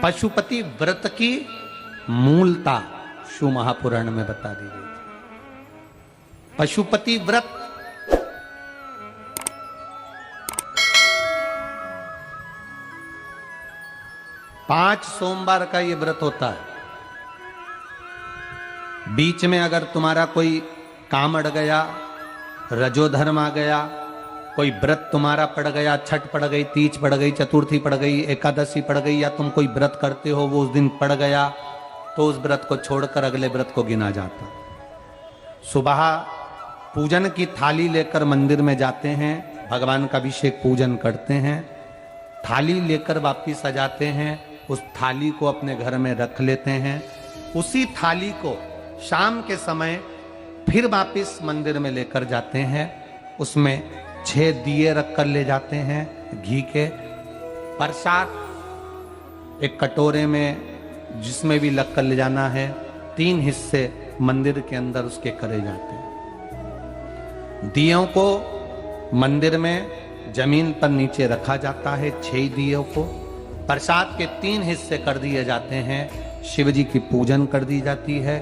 पशुपति व्रत की मूलता शिव महापुराण में बता दी गई थी। पशुपति व्रत पांच सोमवार का ये व्रत होता है। बीच में अगर तुम्हारा कोई काम अड़ गया, रजोधर्म आ गया, कोई व्रत तुम्हारा पड़ गया, छठ पड़ गई, तीज पड़ गई, चतुर्थी पड़ गई, एकादशी पड़ गई, या तुम कोई व्रत करते हो वो उस दिन पड़ गया, तो उस व्रत को छोड़कर अगले व्रत को गिना जाता। सुबह पूजन की थाली लेकर मंदिर में जाते हैं, भगवान का अभिषेक पूजन करते हैं, थाली लेकर वापिस आ जाते हैं, उस थाली को अपने घर में रख लेते हैं। उसी थाली को शाम के समय फिर वापिस मंदिर में लेकर जाते हैं, उसमें 6 दिए रखकर ले जाते हैं घी के। प्रसाद एक कटोरे में जिसमें भी लगकर ले जाना है, 3 हिस्से मंदिर के अंदर उसके करे जाते हैं। दियों को मंदिर में जमीन पर नीचे रखा जाता है, 6 दियों को प्रसाद के 3 हिस्से कर दिए जाते हैं। शिव जी की पूजन कर दी जाती है।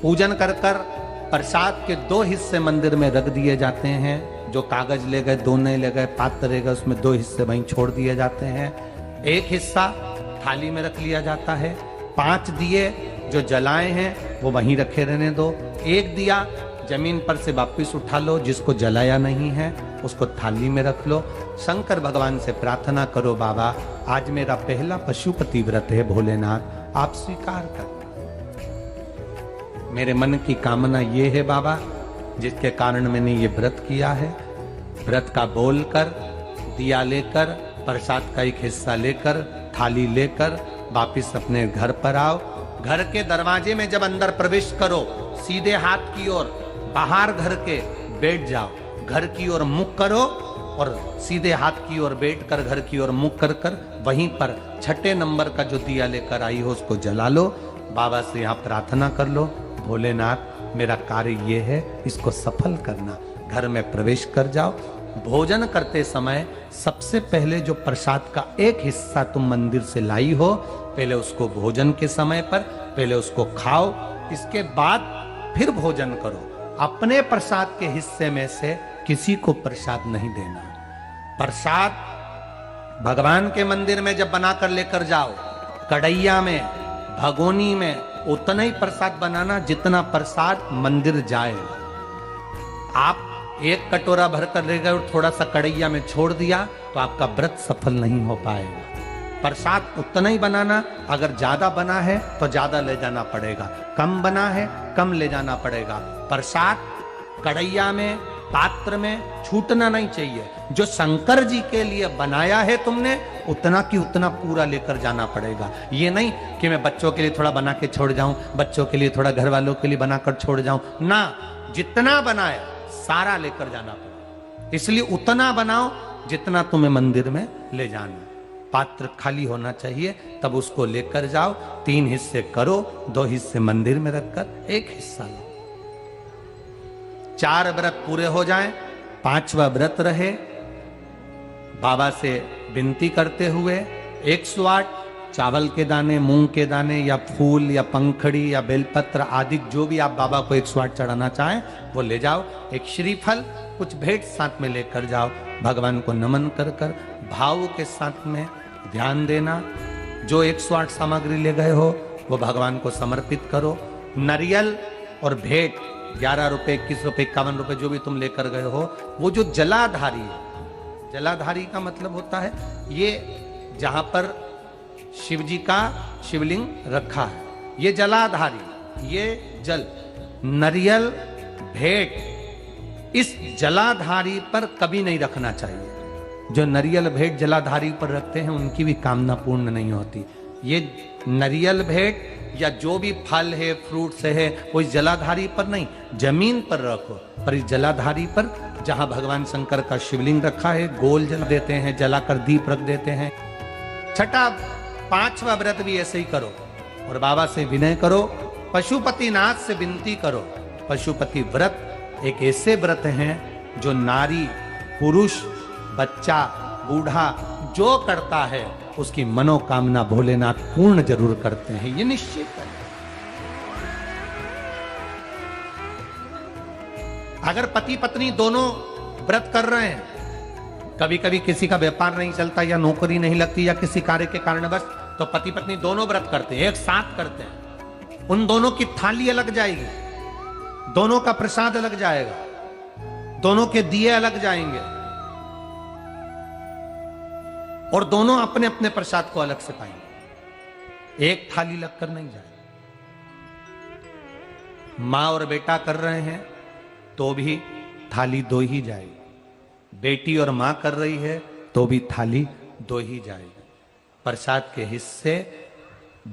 पूजन कर कर प्रसाद के 2 हिस्से मंदिर में रख दिए जाते हैं। जो कागज ले गए, दोने ले गए, पात्र ले गए, उसमें 2 हिस्से वहीं छोड़ दिए जाते हैं। 1 हिस्सा थाली में रख लिया जाता है। 5 दिए जो जलाए हैं वो वहीं रखे रहने दो। 1 दिया जमीन पर से वापिस उठा लो, जिसको जलाया नहीं है उसको थाली में रख लो। शंकर भगवान से प्रार्थना करो, बाबा आज मेरा पहला पशुपति व्रत है, भोलेनाथ आप स्वीकार कर। मेरे मन की कामना ये है बाबा, जिसके कारण मैंने ये व्रत किया है। व्रत का बोलकर, दिया लेकर, प्रसाद का 1 हिस्सा लेकर, थाली लेकर वापिस अपने घर पर आओ। घर के दरवाजे में जब अंदर प्रवेश करो, सीधे हाथ की ओर बाहर घर के बैठ जाओ, घर की ओर मुख करो और सीधे हाथ की ओर बैठकर घर की ओर मुख कर कर वहीं पर 6ठे नंबर का जो दिया लेकर आई हो उसको जला लो। बाबा से यहाँ प्रार्थना कर लो, भोलेनाथ मेरा कार्य ये है, इसको सफल करना। घर में प्रवेश कर जाओ। भोजन करते समय सबसे पहले जो प्रसाद का 1 हिस्सा तुम मंदिर से लाई हो, पहले उसको भोजन के समय पर पहले उसको खाओ, इसके बाद फिर भोजन करो। अपने प्रसाद के हिस्से में से किसी को प्रसाद नहीं देना। प्रसाद भगवान के मंदिर में जब बनाकर लेकर जाओ, कढ़ैया में, भगोनी में उतना ही प्रसाद बनाना जितना प्रसाद मंदिर जाए। आप 1 कटोरा भरकर ले गए और थोड़ा सा कढ़ैया में छोड़ दिया तो आपका व्रत सफल नहीं हो पाएगा। प्रसाद उतना ही बनाना, अगर ज्यादा बना है तो ज्यादा ले जाना पड़ेगा, कम बना है कम ले जाना पड़ेगा। प्रसाद कढ़ैया में, पात्र में छूटना नहीं चाहिए। जो शंकर जी के लिए बनाया है तुमने, उतना की उतना पूरा लेकर जाना पड़ेगा। ये नहीं कि मैं बच्चों के लिए थोड़ा बना के छोड़ जाऊं, बच्चों के लिए थोड़ा घर वालों के लिए बनाकर छोड़ जाऊं ना, जितना बनाया सारा लेकर जाना पड़ेगा। इसलिए उतना बनाओ जितना तुम्हें मंदिर में ले जाना। पात्र खाली होना चाहिए, तब उसको लेकर जाओ। 3 हिस्से करो, 2 हिस्से मंदिर में रखकर 1 हिस्सा लो। 4 व्रत पूरे हो जाएं, 5वां व्रत रहे। बाबा से विनती करते हुए 108 चावल के दाने, मूंग के दाने या फूल या पंखड़ी या बेलपत्र आदि जो भी आप बाबा को 108 चढ़ाना चाहें वो ले जाओ। एक श्रीफल, कुछ भेंट साथ में लेकर जाओ। भगवान को नमन कर कर भाव के साथ में ध्यान देना। जो 108 सामग्री ले गए हो वो भगवान को समर्पित करो। नारियल और भेंट 11 रुपए, 21 रुपए, 51 रुपए जो भी तुम लेकर गए हो, वो जो जलाधारी है, जलाधारी का मतलब होता है ये जहां पर शिव जी का शिवलिंग रखा है, ये जलाधारी, ये जल, नारियल, भेंट इस जलाधारी पर कभी नहीं रखना चाहिए। जो नारियल भेंट जलाधारी पर रखते हैं उनकी भी कामना पूर्ण नहीं होती। ये नारियल भेंट या जो भी फल है, फ्रूट्स है, वो इस जलाधारी पर नहीं, जमीन पर रखो। पर इस जलाधारी पर जहां भगवान शंकर का शिवलिंग रखा है, गोल जल देते हैं, जलाकर दीप रख देते हैं। 6ठा 5वां व्रत भी ऐसे ही करो और बाबा से विनय करो, पशुपति नाथ से विनती करो। पशुपति व्रत एक ऐसे व्रत हैं जो नारी, पुरुष, बच्चा, बूढ़ा जो करता है उसकी मनोकामना भोलेनाथ पूर्ण जरूर करते हैं, ये निश्चित है। अगर पति पत्नी दोनों व्रत कर रहे हैं, कभी कभी किसी का व्यापार नहीं चलता या नौकरी नहीं लगती या किसी कार्य के कारणवश, तो पति पत्नी दोनों व्रत करते हैं, एक साथ करते हैं, उन दोनों की थाली अलग जाएगी, दोनों का प्रसाद अलग जाएगा, दोनों के दिए अलग जाएंगे और दोनों अपने अपने प्रसाद को अलग से पाएंगे, एक थाली लगकर नहीं जाएगी। मां और बेटा कर रहे हैं तो भी थाली दो ही जाएगी, बेटी और मां कर रही है तो भी थाली दो ही जाएगी। प्रसाद के हिस्से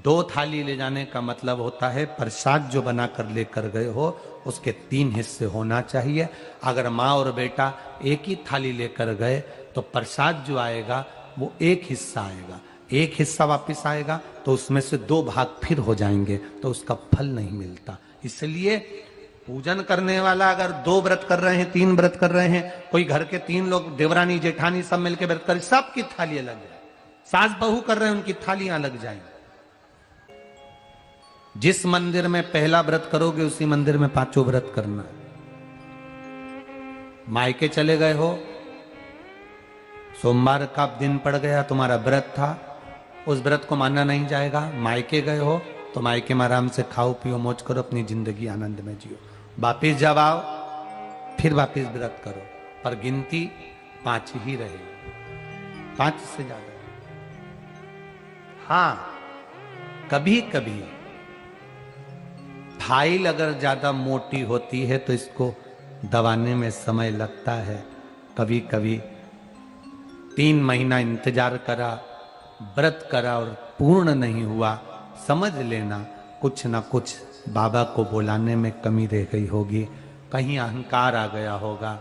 दो थाली ले जाने का मतलब होता है प्रसाद जो बनाकर लेकर गए हो उसके 3 हिस्से होना चाहिए। अगर माँ और बेटा एक ही थाली लेकर गए तो प्रसाद जो आएगा वो एक हिस्सा आएगा, एक हिस्सा वापस आएगा तो उसमें से 2 भाग फिर हो जाएंगे, तो उसका फल नहीं मिलता। इसलिए पूजन करने वाला अगर 2 व्रत कर रहे हैं, 3 व्रत कर रहे हैं, कोई घर के 3 लोग देवरानी जेठानी सब मिलकर व्रत करें, सबकी थाली अलग है। सास बहू कर रहे हैं उनकी थालियां अलग जाएंगी। जिस मंदिर में पहला व्रत करोगे उसी मंदिर में 5 व्रत करना है। मायके चले गए हो, सोमवार का दिन पड़ गया, तुम्हारा व्रत था, उस व्रत को मानना नहीं जाएगा। मायके गए हो तो मायके में आराम से खाओ पियो मौज करो, अपनी जिंदगी आनंद में जियो। वापिस जब आओ फिर वापिस व्रत करो, पर गिनती 5 ही रहेगी, 5 से ज्यादा। हाँ, कभी कभी फाइल अगर ज्यादा मोटी होती है तो इसको दबाने में समय लगता है। कभी कभी 3 महीना इंतजार करा, व्रत करा और पूर्ण नहीं हुआ, समझ लेना कुछ ना कुछ बाबा को बुलाने में कमी रह गई होगी, कहीं अहंकार आ गया होगा,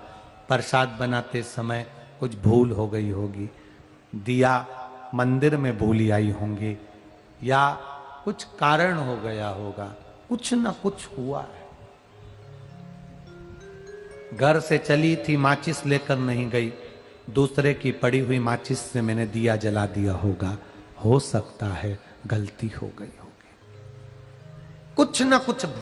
प्रसाद बनाते समय कुछ भूल हो गई होगी, दिया मंदिर में भूली आई होंगी, या कुछ कारण हो गया होगा, कुछ ना कुछ हुआ है। घर से चली थी, माचिस लेकर नहीं गई, दूसरे की पड़ी हुई माचिस से मैंने दिया जला दिया होगा, हो सकता है गलती हो गई होगी, कुछ ना कुछ